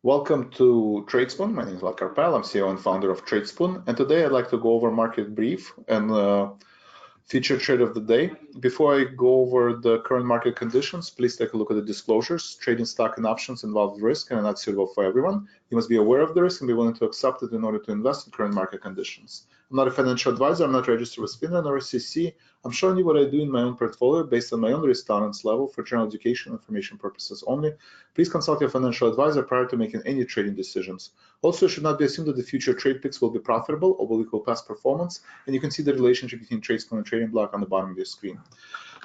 Welcome to TradeSpoon. My name is Vlad Karpel. I'm CEO and founder of TradeSpoon, and today I'd like to go over market brief and featured trade of the day. Before I go over the current market conditions, please take a look at the disclosures. Trading stock and options involve risk and are not suitable for everyone. You must be aware of the risk and be willing to accept it in order to invest in current market conditions. I'm not a financial advisor. I'm not registered with FINRA nor SEC. I'm showing you what I do in my own portfolio based on my own risk tolerance level for general education and information purposes only. Please consult your financial advisor prior to making any trading decisions. Also, it should not be assumed that the future trade picks will be profitable or will equal past performance, and you can see the relationship between TradeSpoon and Trading Block on the bottom of your screen.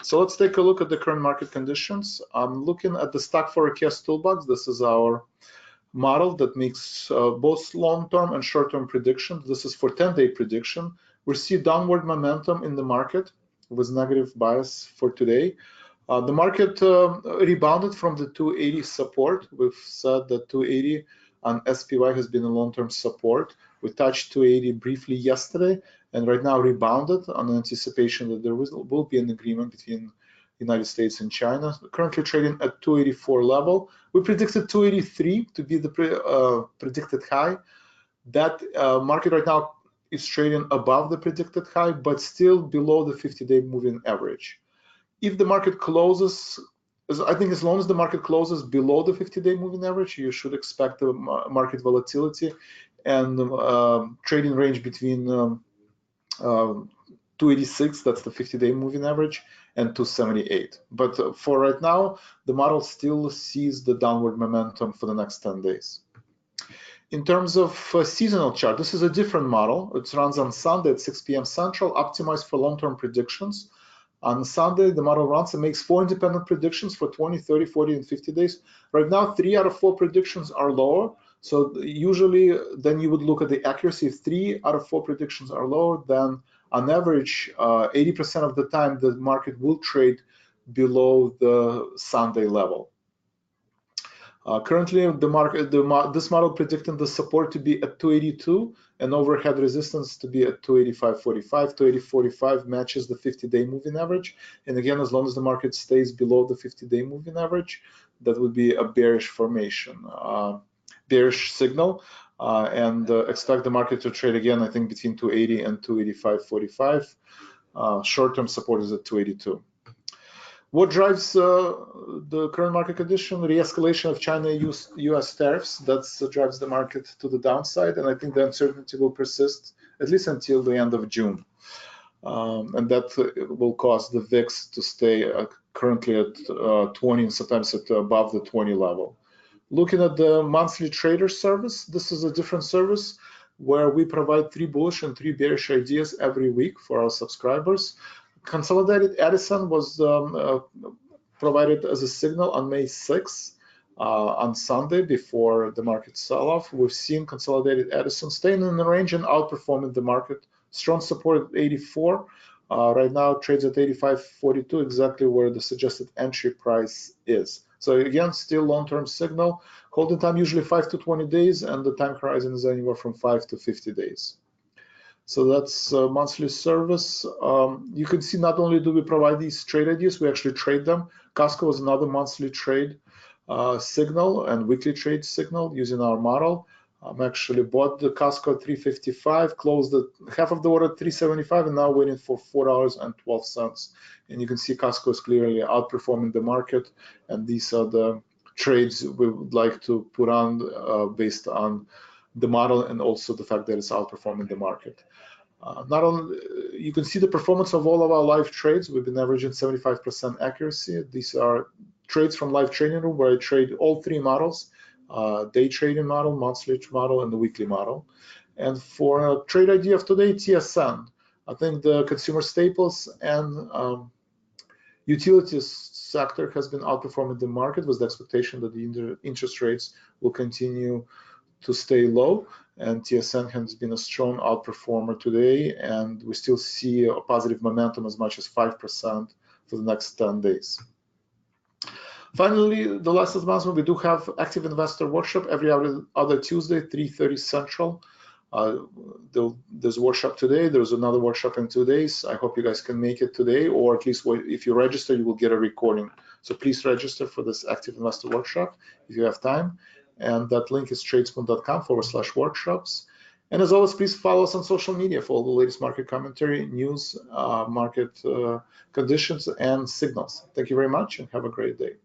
So let's take a look at the current market conditions. I'm looking at the stock forecast toolbox. This is our model that makes both long-term and short-term predictions. This is for 10-day prediction. We see downward momentum in the market with negative bias for today. The market rebounded from the 280 support. We've said that 280 on SPY has been a long-term support. We touched 280 briefly yesterday and right now rebounded on anticipation that there will be an agreement between United States and China. Currently trading at 284 level. We predicted 283 to be the predicted high. That market right now is trading above the predicted high, but still below the 50-day moving average. If the market closes, I think as long as the market closes below the 50-day moving average, you should expect the market volatility and trading range between 286, that's the 50-day moving average, and 278. But for right now, the model still sees the downward momentum for the next 10 days. In terms of seasonal chart, this is a different model. It runs on Sunday at 6 p.m. Central, optimized for long-term predictions. On Sunday, the model runs and makes 4 independent predictions for 20, 30, 40, and 50 days. Right now, 3 out of 4 predictions are lower. So usually, then you would look at the accuracy. If 3 out of 4 predictions are lower, then on average, 80% of the time, the market will trade below the Sunday level. Currently, this model predicting the support to be at 282 and overhead resistance to be at 285.45. 280.45 matches the 50-day moving average. And again, as long as the market stays below the 50-day moving average, that would be a bearish formation, bearish signal, and expect the market to trade again, I think, between 280 and 285.45. Short-term support is at 282. What drives the current market condition? Re-escalation of China-US tariffs. That drives the market to the downside, and I think the uncertainty will persist at least until the end of June. And that will cause the VIX to stay currently at 20 and sometimes at above the 20 level. Looking at the monthly trader service, this is a different service where we provide 3 bullish and 3 bearish ideas every week for our subscribers. Consolidated Edison was provided as a signal on May 6th on Sunday before the market sell-off. We've seen Consolidated Edison staying in the range and outperforming the market. Strong support at 84. Right now trades at 85.42, exactly where the suggested entry price is. So again, still long-term signal. Holding time usually 5 to 20 days, and the time horizon is anywhere from 5 to 50 days. So that's monthly service. You can see not only do we provide these trade ideas, we actually trade them. Costco is another monthly trade signal and weekly trade signal using our model. Actually bought the Costco at 355, closed half of the order at 375, and now waiting for $4.12. And you can see Costco is clearly outperforming the market, and these are the trades we would like to put on based on the model and also the fact that it's outperforming the market. Not only you can see the performance of all of our live trades. We've been averaging 75% accuracy. These are trades from live trading room where I trade all 3 models: day trading model, monthly model, and the weekly model. And for a trade idea of today, TSN. I think the consumer staples and utilities sector has been outperforming the market with the expectation that the interest rates will continue to stay low, and TSN has been a strong outperformer today, and we still see a positive momentum as much as 5% for the next 10 days. Finally, the last announcement, we do have active investor workshop every other Tuesday, 3:30 Central. There's a workshop today. There's another workshop in 2 days. I hope you guys can make it today, or at least if you register, you will get a recording. So please register for this active investor workshop if you have time. and that link is tradespoon.com/workshops. And as always, please follow us on social media for all the latest market commentary, news, market conditions, and signals. Thank you very much, and have a great day.